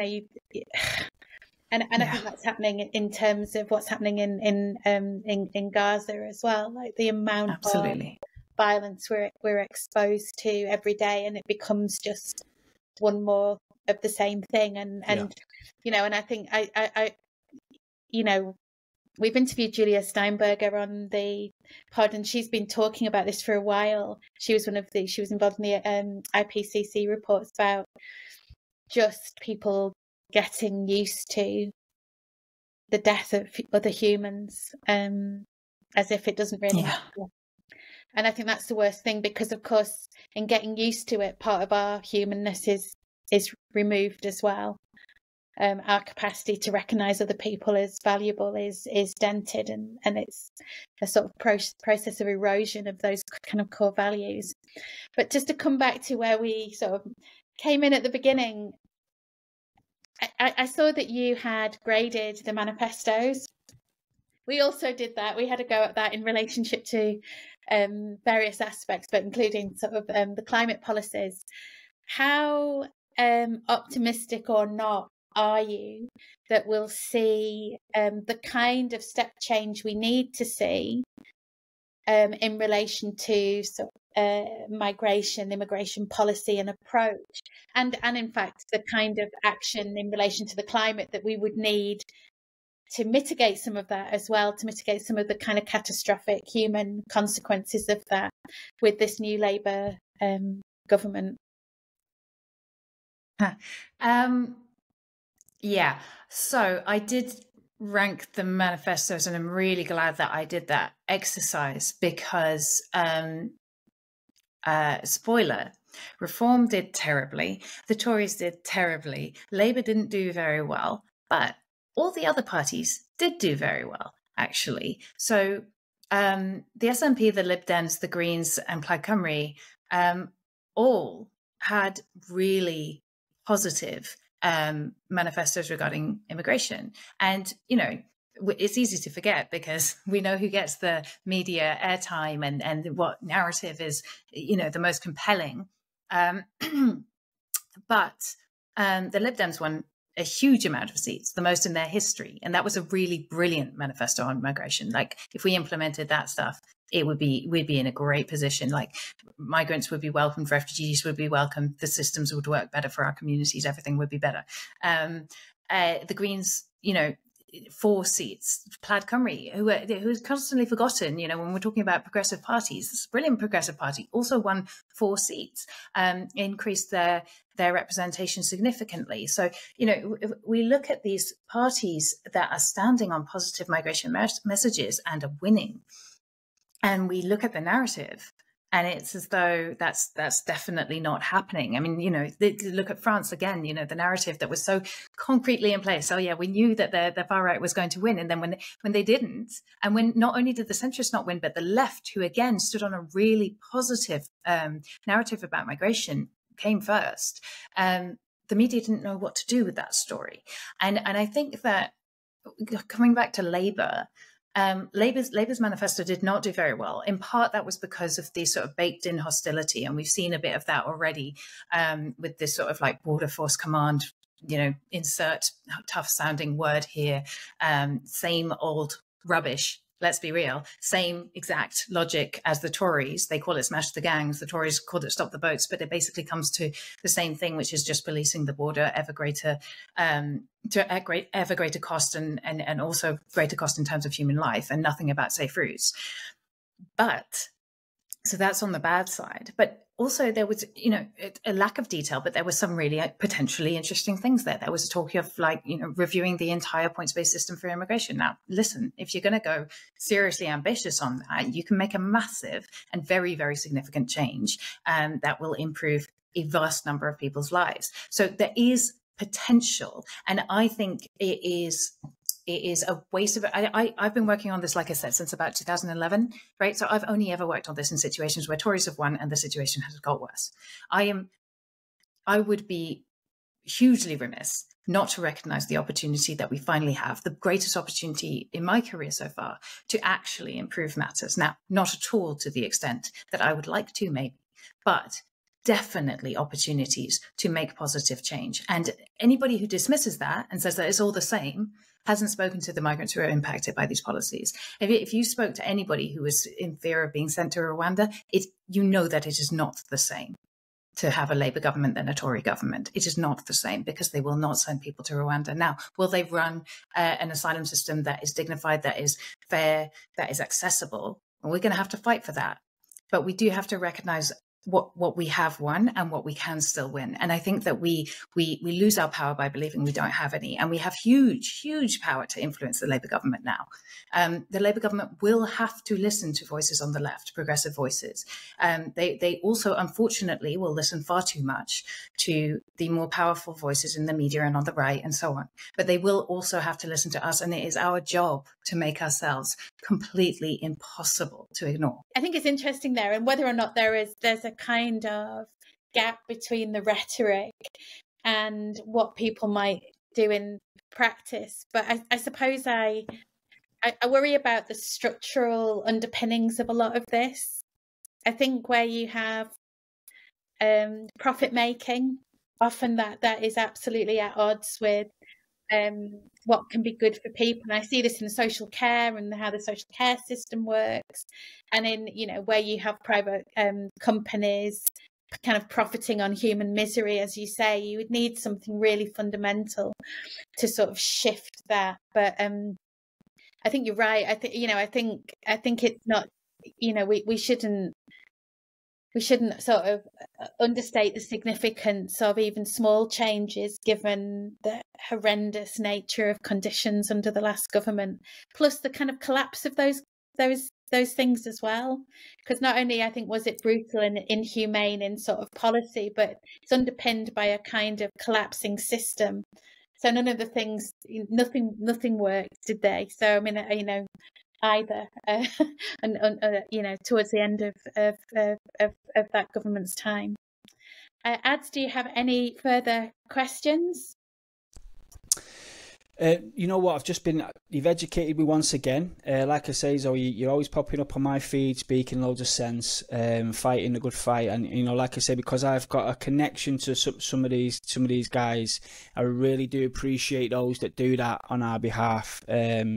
that's happening in terms of what's happening in Gaza as well, like the amount Absolutely. of violence we're exposed to every day, and it becomes just one more of the same thing. And I think I we've interviewed Julia Steinberger on the pod, and she's been talking about this for a while. She was involved in the IPCC reports about just people getting used to the death of other humans, as if it doesn't really matter. And I think that's the worst thing, because of course in getting used to it, part of our humanness is removed as well. Our capacity to recognise other people as valuable is dented, and it's a sort of process of erosion of those kind of core values. But just to come back to where we sort of came in at the beginning, I saw that you had graded the manifestos. We also did that. We had a go at that in relationship to various aspects, but including sort of the climate policies. How optimistic or not are you that we'll see the kind of step change we need to see in relation to migration, immigration policy and approach, and in fact the kind of action in relation to the climate that we would need to mitigate some of that as well, to mitigate some of the kind of catastrophic human consequences of that with this new Labour government? Yeah, so I did rank the manifestos, and I'm really glad that I did that exercise, because spoiler, Reform did terribly, the Tories did terribly, Labour didn't do very well, but all the other parties did do very well, actually. So the SNP, the Lib Dems, the Greens and Plaid Cymru all had really positive manifestos regarding immigration. And, it's easy to forget because we know who gets the media airtime and what narrative is, the most compelling. But the Lib Dems won a huge amount of seats, the most in their history. And that was a really brilliant manifesto on migration. Like, if we implemented that stuff, we'd be in a great position. Like, migrants would be welcomed, refugees would be welcomed, the systems would work better for our communities, everything would be better. The Greens, 4 seats. Plaid Cymru, who's constantly forgotten, when we're talking about progressive parties, this brilliant progressive party also won 4 seats, increased their representation significantly. So, if we look at these parties that are standing on positive migration messages and are winning, and we look at the narrative, and it's as though that's definitely not happening. I mean, look at France again, the narrative that was so concretely in place. Oh yeah, we knew that the far right was going to win. And then when they didn't, and when not only did the centrists not win, but the left, who again stood on a really positive narrative about migration, came first, the media didn't know what to do with that story. And I think that, coming back to Labour, Labour's manifesto did not do very well. In part, that was because of the sort of baked in hostility. And we've seen a bit of that already with this sort of like border force command, insert tough sounding word here, same old rubbish let's be real, same exact logic as the Tories. They call it smash the gangs. The Tories call it stop the boats, but it basically comes to the same thing, which is just policing the border ever greater, ever greater cost and also greater cost in terms of human life, and nothing about safe routes. But so that's on the bad side. But also there was, a lack of detail, but there were some really potentially interesting things there. There was a talk of reviewing the entire points-based system for immigration. Now, listen, if you're going to go seriously ambitious on that, you can make a massive and very, very significant change that will improve a vast number of people's lives. So there is potential. And I think it is a waste of it. I've been working on this, like I said, since about 2011, right? So I've only ever worked on this in situations where Tories have won and the situation has got worse. I would be hugely remiss not to recognize the opportunity that we finally have, the greatest opportunity in my career so far, to actually improve matters. Now, not at all to the extent that I would like to, maybe, but definitely opportunities to make positive change. And anybody who dismisses that and says that it's all the same hasn't spoken to the migrants who are impacted by these policies. If you spoke to anybody who was in fear of being sent to Rwanda, you know that it is not the same to have a Labour government than a Tory government. It is not the same, because they will not send people to Rwanda. Now, will they run an asylum system that is dignified, that is fair, that is accessible? Well, we're going to have to fight for that. But we do have to recognise what we have won and what we can still win. And I think that we lose our power by believing we don't have any. And we have huge power to influence the Labour government now. The Labour government will have to listen to voices on the left, progressive voices. They also, unfortunately, will listen far too much to the more powerful voices in the media and on the right and so on. But they will also have to listen to us. And it is our job to make ourselves completely impossible to ignore. I think it's interesting there, and whether or not there's a kind of gap between the rhetoric and what people might do in practice. But I suppose I worry about the structural underpinnings of a lot of this. I think where you have profit making, often that is absolutely at odds with what can be good for people. And I see this in social care and how the social care system works, and in where you have private companies kind of profiting on human misery, as you say. You would need something really fundamental to sort of shift that. But I think you're right. I think it's not, we shouldn't sort of understate the significance of even small changes, given the horrendous nature of conditions under the last government, plus the kind of collapse of those things as well. Because not only, I think, was it brutal and inhumane in sort of policy, but it's underpinned by a kind of collapsing system. So none of the things, nothing worked, did they? So I mean, either and towards the end of that government's time. Ads, do you have any further questions? You know what, you've educated me once again. Like I say, Zoe, you're always popping up on my feed, speaking loads of sense, fighting a good fight. And, like I say, because I've got a connection to some of these guys, I really do appreciate those that do that on our behalf.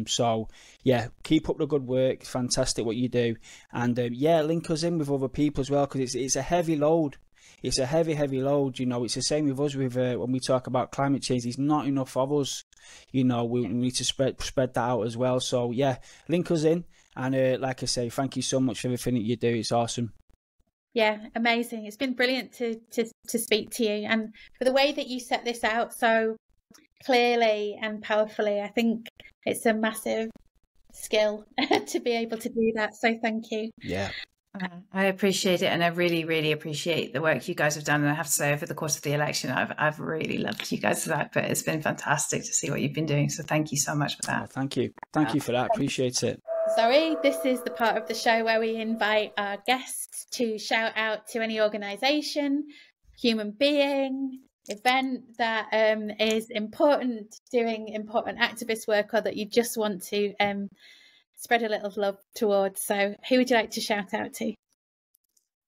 So, yeah, keep up the good work. It's fantastic what you do. And, link us in with other people as well, because it's a heavy load. It's a heavy load, It's the same with us when we talk about climate change. There's not enough of us, we need to spread that out as well. So, yeah, link us in. And like I say, thank you so much for everything that you do. It's awesome. Yeah, amazing. It's been brilliant to speak to you. And for the way that you set this out so clearly and powerfully, I think it's a massive skill to be able to do that. So thank you. Yeah. I appreciate it, and I really, really appreciate the work you guys have done. And I have to say, over the course of the election, I've really loved you guys' output. It's been fantastic to see what you've been doing. So thank you so much for that. Oh, thank you for that. Appreciate it. Zoe, this is the part of the show where we invite our guests to shout out to any organisation, human being, event that is important, doing important activist work, or that you just want to spread a little love towards. So who would you like to shout out to?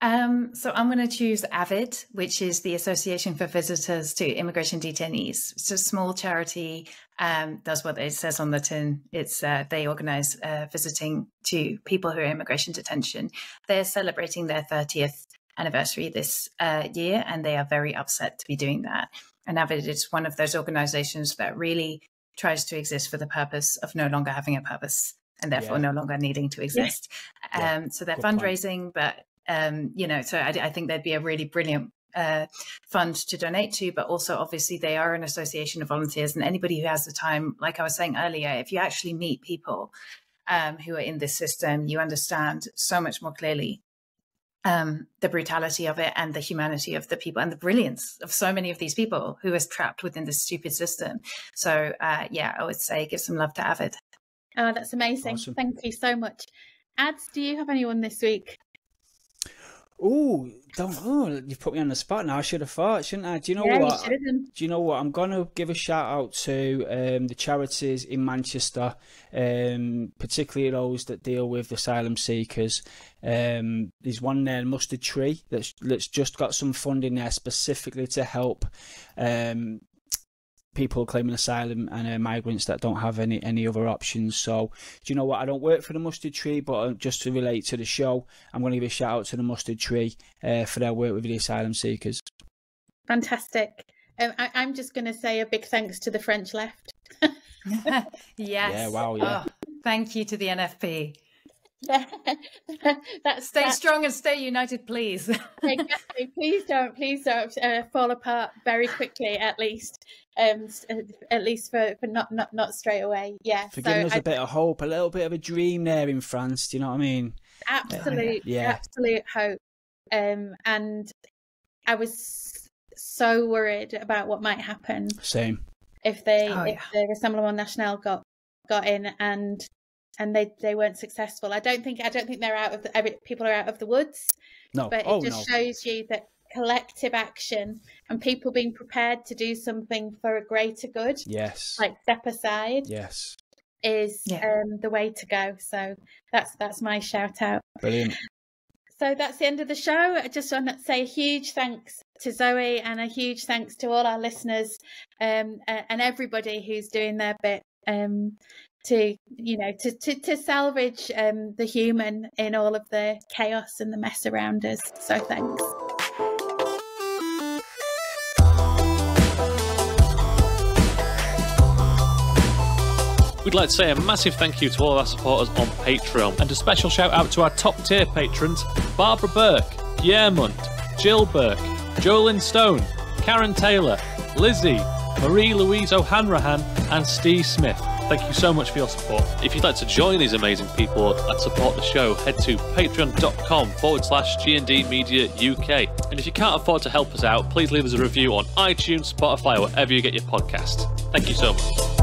So I'm going to choose AVID, which is the Association for Visitors to Immigration Detainees. It's a small charity, does what it says on the tin. It's they organise visiting to people who are in immigration detention. They're celebrating their 30th anniversary this year, and they are very upset to be doing that. And AVID is one of those organisations that really tries to exist for the purpose of no longer having a purpose and therefore no longer needing to exist. So they're fundraising, but so I think they'd be a really brilliant fund to donate to, but also obviously they are an association of volunteers, and anybody who has the time, like I was saying earlier, if you actually meet people who are in this system, you understand so much more clearly the brutality of it and the humanity of the people and the brilliance of so many of these people who are trapped within this stupid system. So I would say give some love to AVID. Oh, that's amazing. Awesome. Thank you so much. Ads, do you have anyone this week? You've put me on the spot now. I should have thought, shouldn't I? Do you know what? Do you know what? I'm going to give a shout out to the charities in Manchester, particularly those that deal with asylum seekers. There's one there, Mustard Tree, that's just got some funding there specifically to help people claiming asylum and migrants that don't have any other options. So, do you know what? I don't work for the Mustard Tree, but just to relate to the show, I'm going to give a shout out to the Mustard Tree for their work with the asylum seekers. Fantastic. I'm just going to say a big thanks to the French left. Yes. Yeah, wow, yeah. Oh, thank you to the NFP. Stay strong and stay united, please. Exactly. Please don't fall apart very quickly. At least for not straight away. Yeah. For giving us a bit of hope, a little bit of a dream there in France. Do you know what I mean? Absolute hope. And I was so worried about what might happen. Same. If the Rassemblement National got in and they weren't successful. I don't think they're out of people are out of the woods. No, but it just shows you that collective action and people being prepared to do something for a greater good. Yes, like step aside. Yes, is the way to go. So that's my shout out. Brilliant. So that's the end of the show. I just want to say a huge thanks to Zoe and a huge thanks to all our listeners and everybody who's doing their bit. To salvage the human in all of the chaos and the mess around us. So thanks. We'd like to say a massive thank you to all our supporters on Patreon, and a special shout out to our top tier patrons: Barbara Burke, Pierre Munt, Jill Burke, Jolyn Stone, Karen Taylor, Lizzie, Marie-Louise O'Hanrahan and Steve Smith. Thank you so much for your support. If you'd like to join these amazing people and support the show, head to patreon.com/G&D Media UK. And if you can't afford to help us out, please leave us a review on iTunes, Spotify, or wherever you get your podcast. Thank you so much.